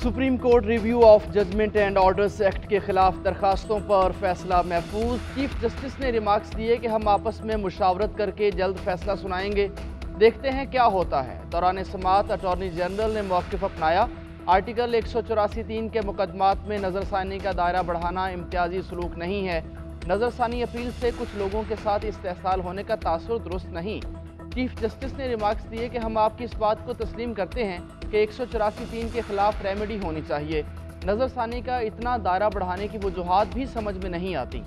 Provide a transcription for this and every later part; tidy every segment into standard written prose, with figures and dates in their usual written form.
Supreme court review of judgment and orders act के खिलाफ दरखास्तों पर फैसला महफूज। चीफ जस्टिस ने रिमार्क्स दिए कि हम आपस में मुशावरत करके जल्द फैसला सुनाएंगे, देखते हैं क्या होता है। दौरान समाअत अटॉर्नी जनरल ने मौक़िफ़ अपनाया। आर्टिकल 184(3) के मुकदमात में नज़रसानी का दायरा बढ़ाना इम्तियाजी सलूक नहीं है। नज़रसानी अपील से कुछ लोगों के साथ इस्तेहसाल होने का तासुर दुरुस्त नहीं। चीफ जस्टिस ने रिमार्क्स दिए कि हम आपकी इस बात को तस्लीम करते हैं कि 184(3) के खिलाफ रेमेडी होनी चाहिए। नज़रसानी का इतना दायरा बढ़ाने की वजूहात भी समझ में नहीं आती।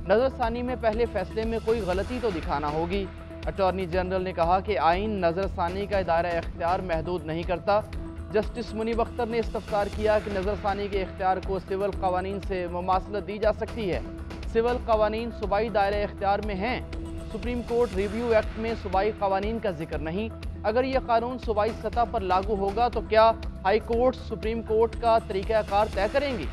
नज़रसानी में पहले फैसले में कोई गलती तो दिखाना होगी। अटॉर्नी जनरल ने कहा कि आइन नज़रसानी का दायरा इख्तियार महदूद नहीं करता। जस्टिस मुनीब अख्तर ने इस्तफसार किया कि नज़रसानी के इख्तियार को सिविल कवानीन से मुमासलत दी जा सकती है। सिविल कवानीन सूबाई दायरे इख्तियार में हैं। सुप्रीम कोर्ट रिव्यू एक्ट में सूबाई कवानीन का जिक्र नहीं। अगर यह कानून सूबाई सतह पर लागू होगा तो क्या हाई कोर्ट सुप्रीम कोर्ट का तरीक़ाकार तय करेंगी?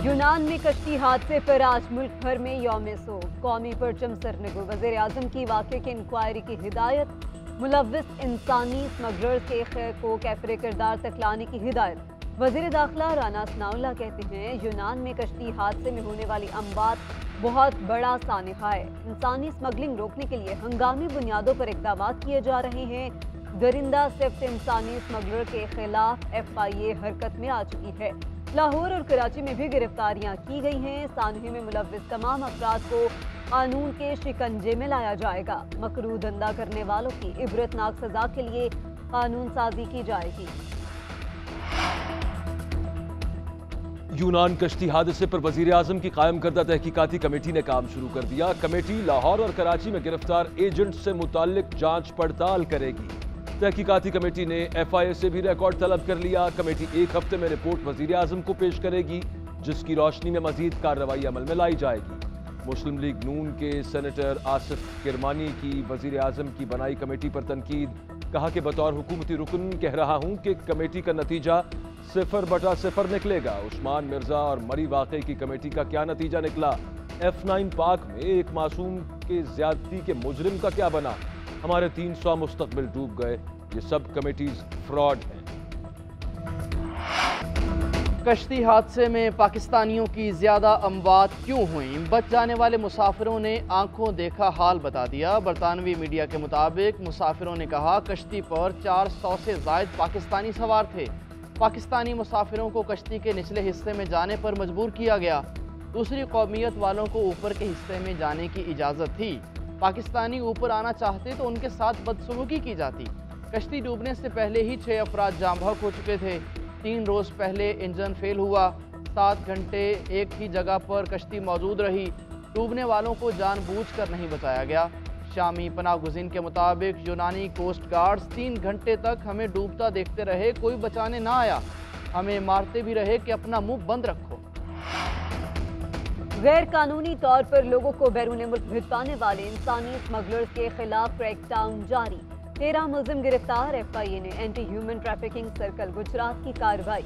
यूनान में कश्ती हादसे पर आज मुल्क भर में यौम सोग, कौमी परचम सरनगो। वज़ीर आज़म की वाक़े की इंक्वायरी की हिदायत। मुलव्विस इंसानी स्मगलर्स के खैर को कैफरे किरदार तक लाने की हिदायत। वज़ीर दाखिला राना सनाउल्लाह कहते हैं यूनान में कश्ती हादसे में होने वाली अमवात बहुत बड़ा सानिहा है। इंसानी स्मगलिंग रोकने के लिए हंगामी बुनियादों पर इक़दाम किए जा रहे हैं। दरिंदा सिफ्त इंसानी स्मगलर के खिलाफ FIA हरकत में आ चुकी है। लाहौर और कराची में भी गिरफ्तारियां की गई हैं। सानहे में मुलव्विस तमाम अफराद को कानून के शिकंजे में लाया जाएगा। मकरूह धंधा करने वालों की इबरतनाक सजा के लिए कानून साजी की जाएगी। यूनान कश्ती हादसे पर वजीर आजम की कायम करदा तहकीकाती कमेटी ने काम शुरू कर दिया। कमेटी लाहौर और कराची में गिरफ्तार एजेंट से मुताल्लिक जांच पड़ताल करेगी। तहकीकाती कमेटी ने FIA से भी रिकॉर्ड तलब कर लिया। कमेटी एक हफ्ते में रिपोर्ट वजीर आजम को पेश करेगी, जिसकी रोशनी में मजीद कार्रवाई अमल में लाई जाएगी। मुस्लिम लीग नून के सेनेटर आसिफ किरमानी की वजीर आजम की बनाई कमेटी पर तनकीद। कहा कि बतौर हुकूमती रुकन कह रहा हूं कि कमेटी का नतीजा 0/0 निकलेगा। उस्मान मिर्जा और मरी वाक़े की कमेटी का क्या नतीजा निकला? F9 पाक में एक मासूम के ज्यादती के मुजरिम का क्या बना? हमारे 300 मुस्तकबिल डूब गए। ये सब कमेटीज फ्रॉड हैं। कश्ती हादसे में पाकिस्तानियों की ज़्यादा अमवात क्यों हुई? बच जाने वाले मुसाफिरों ने आंखों देखा हाल बता दिया। बरतानवी मीडिया के मुताबिक मुसाफिरों ने कहा कश्ती पर 400 से ज़ायद पाकिस्तानी सवार थे। पाकिस्तानी मुसाफिरों को कश्ती के निचले हिस्से में जाने पर मजबूर किया गया। दूसरी कौमियत वालों को ऊपर के हिस्से में जाने की इजाज़त थी। पाकिस्तानी ऊपर आना चाहते तो उनके साथ बदसलूकी की जाती। कश्ती डूबने से पहले ही 6 अफराद जाम बहक हो चुके थे। 3 रोज़ पहले इंजन फेल हुआ। 7 घंटे एक ही जगह पर कश्ती मौजूद रही। डूबने वालों को जानबूझकर नहीं बचाया गया। शामी पनाह गुज़ीन के मुताबिक यूनानी कोस्ट गार्ड्स 3 घंटे तक हमें डूबता देखते रहे, कोई बचाने ना आया। हमें मारते भी रहे कि अपना मुंह बंद रखो। गैर कानूनी तौर पर लोगों को बैरून मुल्क भिजवाने वाले इंसानी स्मगलर्स के खिलाफ क्रैकडाउन जारी। 13 मुलजिम गिरफ्तार। FIA ने anti human trafficking circle Gujarat की कार्रवाई।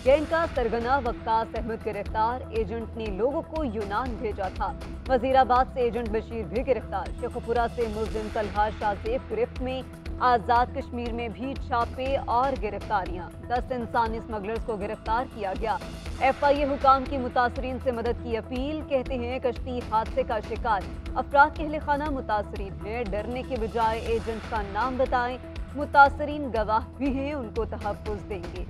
गैंग का सरगना वक्कास अहमद गिरफ्तार। एजेंट ने लोगों को यूनान भेजा था। वजीराबाद से एजेंट बशीर भी गिरफ्तार। शेखुपुरा से मुलजिम तलहा शाहजेब गिरफ्त में। आज़ाद कश्मीर में भी छापे और गिरफ्तारियां। 10 इंसानी स्मगलर्स को गिरफ्तार किया गया। FIA हुकाम की मुतासरीन से मदद की अपील। कहते हैं कश्ती हादसे का शिकार अफराद के अहल-खाना मुतासरीन है। डरने के बजाय एजेंट का नाम बताएं। मुतासरीन गवाह भी हैं, उनको तहफ़्फ़ुज़ देंगे।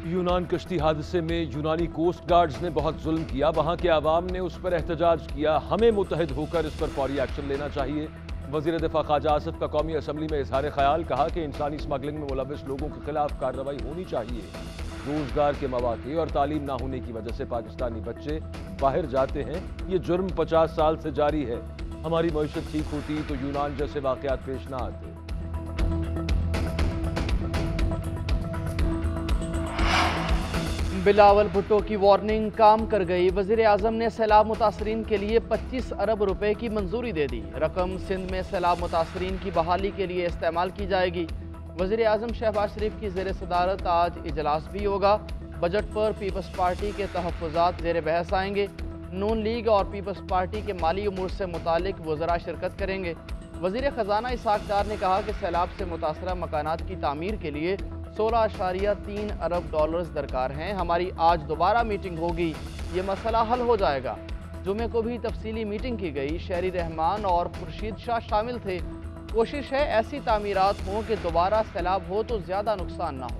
यूनान कश्ती हादसे में यूनानी कोस्ट गार्ड्स ने बहुत जुल्म किया। वहां के आवाम ने उस पर एहतजाज किया। हमें मुत्तहिद होकर इस पर फौरी एक्शन लेना चाहिए। वज़ीर दिफा ख्वाजा आसिफ का कौमी असम्बली में इजहार ख्याल। कहा कि इंसानी स्मगलिंग में मुलव्विस लोगों के खिलाफ कार्रवाई होनी चाहिए। रोजगार के मौके और तालीम ना होने की वजह से पाकिस्तानी बच्चे बाहर जाते हैं। ये जुर्म 50 साल से जारी है। हमारी मईशत ठीक होती तो यूनान जैसे वाक़यात पेश ना आते। बिलावल भुट्टो की वार्निंग काम कर गई। वज़ीर आज़म ने सैलाब मुतासरीन के लिए 25 अरब रुपए की मंजूरी दे दी। रकम सिंध में सैलाब मुतासरीन की बहाली के लिए इस्तेमाल की जाएगी। वज़ीर आज़म शहबाज शरीफ की ज़ेर सदारत आज इजलास भी होगा। बजट पर पीपल्स पार्टी के तहफ़्फ़ुज़ात ज़ेर बहस आएंगे। नून लीग और पीपल्स पार्टी के माली उमूर से मुतालिक वज़रा शिरकत करेंगे। वज़ीर ख़जाना इसहाक़ डार ने कहा कि सैलाब से मुतासरा मकानात की तामीर के लिए 16.3 अरब डॉलर्स दरकार हैं। हमारी आज दोबारा मीटिंग होगी, ये मसला हल हो जाएगा। जुमे को भी तफसीली मीटिंग की गई। शहरी रहमान और खुर्शीद शाह शामिल थे। कोशिश है ऐसी तामीरात हों कि दोबारा सैलाब हो तो ज़्यादा नुकसान ना हो।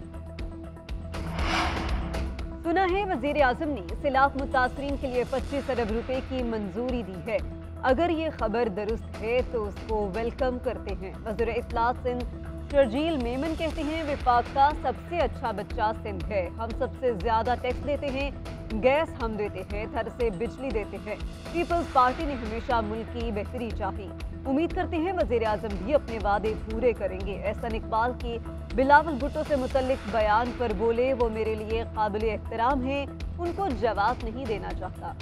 सुना है वज़ीर आज़म ने सैलाब मुतासरीन के लिए 25 अरब रुपए की मंजूरी दी है। अगर ये खबर दुरुस्त है तो उसको वेलकम करते हैं। वज़ीर इत्तलात सिंध शर्जील मेमन कहते हैं विफाक का सबसे अच्छा बच्चा सिंध है। हम सबसे ज्यादा टैक्स देते हैं, गैस हम देते हैं, थर से बिजली देते हैं। पीपल्स पार्टी ने हमेशा मुल्क की बेहतरी चाही। उम्मीद करते हैं वज़ीर आज़म भी अपने वादे पूरे करेंगे। एहसन इकबाल के बिलावल भुट्टो से मुतल्लिक बयान पर बोले, वो मेरे लिए काबिल एहतराम है, उनको जवाब नहीं देना चाहता।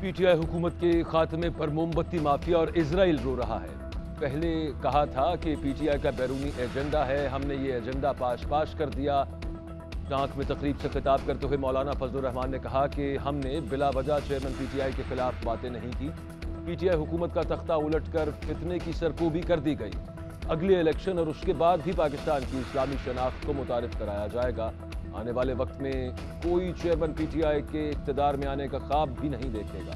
पीटीआई हुकूमत के खात्मे पर मोमबत्ती माफिया और इजराइल रो रहा है। पहले कहा था कि पीटीआई का बैरूनी एजेंडा है, हमने ये एजेंडा पाश कर दिया। टांक में तकरीब से खिताब करते हुए मौलाना फजलुर रहमान ने कहा कि हमने बिला वजह चेयरमैन पीटीआई के खिलाफ बातें नहीं की। पीटीआई हुकूमत का तख्ता उलटकर फितने की सरकोबी कर दी गई। अगले इलेक्शन और उसके बाद भी पाकिस्तान की इस्लामी शनाख्त को मुतारिफ कराया जाएगा। आने वाले वक्त में कोई चेयरमैन पीटीआई के इक़्तिदार में आने का ख्वाब भी नहीं देखेगा।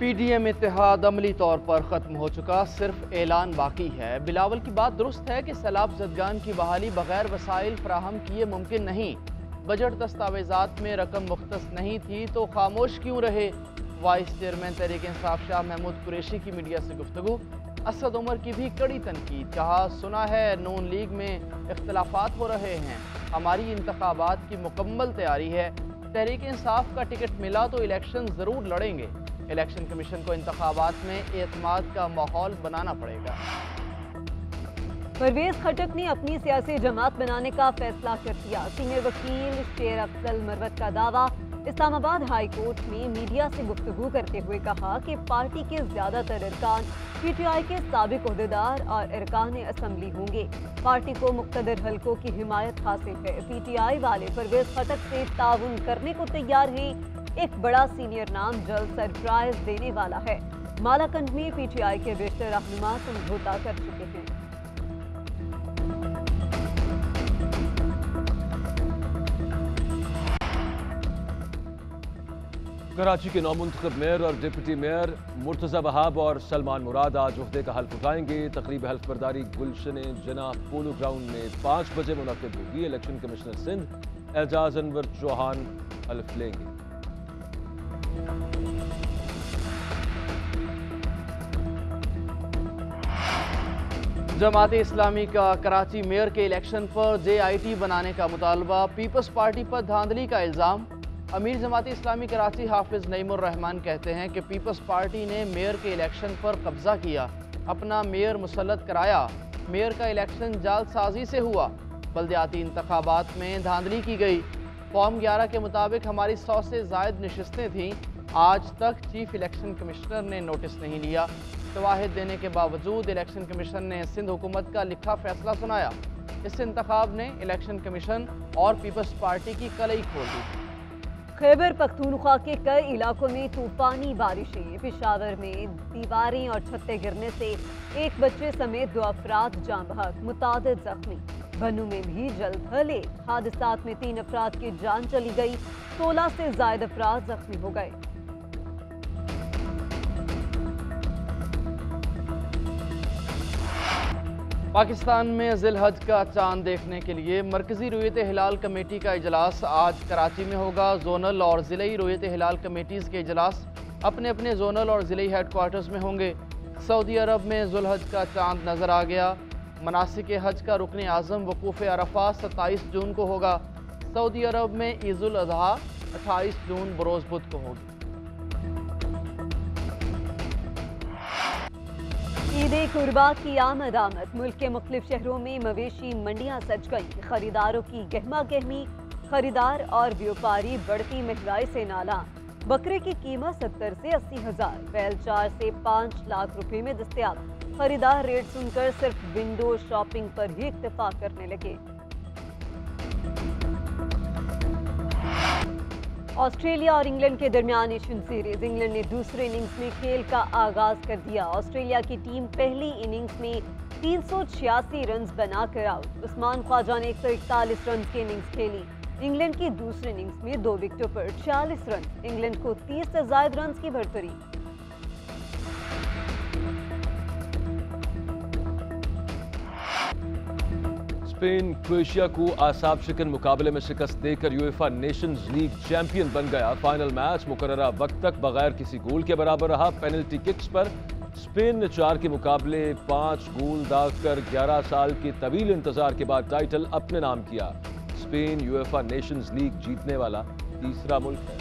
पीडीएम इत्तेहाद अमली तौर पर ख़त्म हो चुका, सिर्फ ऐलान बाकी है। बिलावल की बात दुरुस्त है कि सैलाब ज़दगान की बहाली बगैर वसाइल फराहम किए मुमकिन नहीं। बजट दस्तावेजात में रकम मुख्तस नहीं थी तो खामोश क्यों रहे। वाइस चेयरमैन तहरीक इंसाफ शाह महमूद कुरैशी की मीडिया से गुफ्तगू। असद उमर की भी कड़ी तनकीद। कहा, सुना है नून लीग में इख्तलाफात हो रहे हैं, हमारी इंतखाबात की मुकम्मल तैयारी है। तहरीक इंसाफ का टिकट मिला तो इलेक्शन ज़रूर लड़ेंगे। इलेक्शन कमीशन को इंतखाबात में एतमाद का माहौल बनाना पड़ेगा। परवेज खटक ने अपनी सियासी जमात बनाने का फैसला कर दिया। सीनियर वकील शेर अफजल मरवत का दावा। इस्लामाबाद हाई कोर्ट में मीडिया से गुफ्तगू करते हुए कहा कि पार्टी के ज्यादातर अरकान पीटीआई के साबिक ओहदेदार और अरकान असम्बली होंगे। पार्टी को मुख्तदर हलकों की हिमायत हासिल है। पीटीआई वाले परवेज खटक से ताउन करने को तैयार हैं। एक बड़ा सीनियर नाम जल्द सरप्राइज देने वाला है। मालाकंड में पीटीआई के बेशतर रहनुमा समझौता कर चुके हैं। कराची के नौमुंतखब मेयर और डिप्टी मेयर मुर्तज़ा वहाब और सलमान मुराद आज ओहदे का हल्फ उठाएंगे। तकरीब हल्फ बर्दारी गुलशन जना पोलो ग्राउंड में 5 बजे मुनक़िद होगी। इलेक्शन कमिश्नर सिंध एजाज अनवर चौहान हल्फ लेंगे। जमात इस्लामी का कराची मेयर के इलेक्शन पर JIT बनाने का मुतालबा। पीपल्स पार्टी पर धांधली का इल्ज़ाम। अमीर जमात इस्लामी कराची हाफिज नईमुर रहमान कहते हैं कि पीपल्स पार्टी ने मेयर के इलेक्शन पर कब्जा किया, अपना मेयर मुसल्लत कराया। मेयर का इलेक्शन जालसाजी से हुआ। बल्दियाती इंतखाबात में धांधली की गई। फॉर्म 11 के मुताबिक हमारी 100 से ज़ायद नशिस्तें थीं। आज तक चीफ इलेक्शन कमिश्नर ने नोटिस नहीं लिया। शवाहिद देने के बावजूद इलेक्शन कमीशन ने सिंध हुकूमत का लिखा फैसला सुनाया। इस इंतखाब ने इलेक्शन कमीशन और पीपल्स पार्टी की कलई खोल दी। खैबर पख्तूनख्वा के कई इलाकों में तूफानी बारिशें। पेशावर में दीवारें और छतें गिरने से एक बच्चे समेत 2 अफराद जान बहक, मुतादिद जख्मी। बनू में भी जलथल हादसात में 3 अफराद की जान चली गई, 16 से ज्यादा अफराद जख्मी हो गए। पाकिस्तान में ज़िलहज का चांद देखने के लिए मरकज़ी रुयत हिलाल कमेटी का इजलास आज कराची में होगा। जोनल और ज़िलई रुयत हिलाल कमेटीज़ के इजलास अपने अपने जोनल और ज़िलई हेडक्वार्टर्स में होंगे। सऊदी अरब में ज़ुल्हज का चांद नज़र आ गया। मनासिक हज का रुकन आज़म वकूफ़ अरफा 27 जून को होगा। सऊदी अरब में ईद उल अज़हा 28 जून बरोज़ बुध को होगी। ईद कुर्बा की आमद आमद। मुल्क के मुख्तलिफ शहरों में मवेशी मंडियां सज गई। खरीदारों की गहमा गहमी, खरीदार और व्यापारी बढ़ती महंगाई से नाला। बकरे की कीमत 70 से 80 हजार, बैल 4 से 5 लाख रुपए में दस्तयाब। खरीदार रेट सुनकर सिर्फ विंडो शॉपिंग पर ही इत्तेफाक करने लगे। ऑस्ट्रेलिया और इंग्लैंड के दरमियान एशियन सीरीज। इंग्लैंड ने दूसरे इनिंग्स में खेल का आगाज कर दिया। ऑस्ट्रेलिया की टीम पहली इनिंग्स में 386 रन बनाकर आउट। उस्मान ख्वाजा ने 141 रन की इनिंग्स खेली। इंग्लैंड की दूसरी इनिंग्स में 2 विकेटों पर 46 रन। इंग्लैंड को 30 से ज्यादा रन की बढ़तरी। स्पेन क्रोएशिया को आसाब शिकन मुकाबले में शिकस्त देकर यूएफा नेशंस लीग चैंपियन बन गया। फाइनल मैच मुकर्ररा वक्त तक बगैर किसी गोल के बराबर रहा। पेनल्टी किक्स पर स्पेन ने 4 के मुकाबले 5 गोल दागकर 11 साल के तवील इंतजार के बाद टाइटल अपने नाम किया। स्पेन यूएफा नेशंस लीग जीतने वाला तीसरा मुल्क है।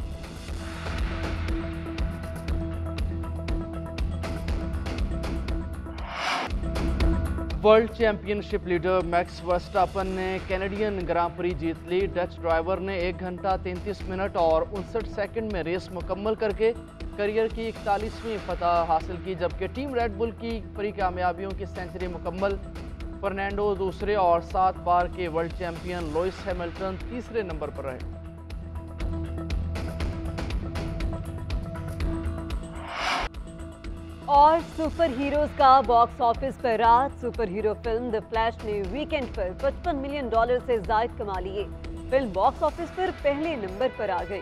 World championship leader max Verstappen ने कैनेडियन ग्रां प्री जीत ली। डच ड्राइवर ने 1 घंटा 33 मिनट और 59 सेकंड में रेस मुकम्मल करके करियर की 41वीं फतह हासिल की, जबकि टीम रेड बुल की बड़ी कामयाबियों की सेंचुरी मुकम्मल। फर्नांडो दूसरे और 7 बार के वर्ल्ड चैंपियन लुइस हैमिल्टन तीसरे नंबर पर रहे। और सुपर हीरोज का बॉक्स ऑफिस पर रात। Super hero film the flash ने वीकेंड पर $55 मिलियन से ज्यादा कमा लिए। फिल्म बॉक्स ऑफिस पर पहले नंबर पर आ गई।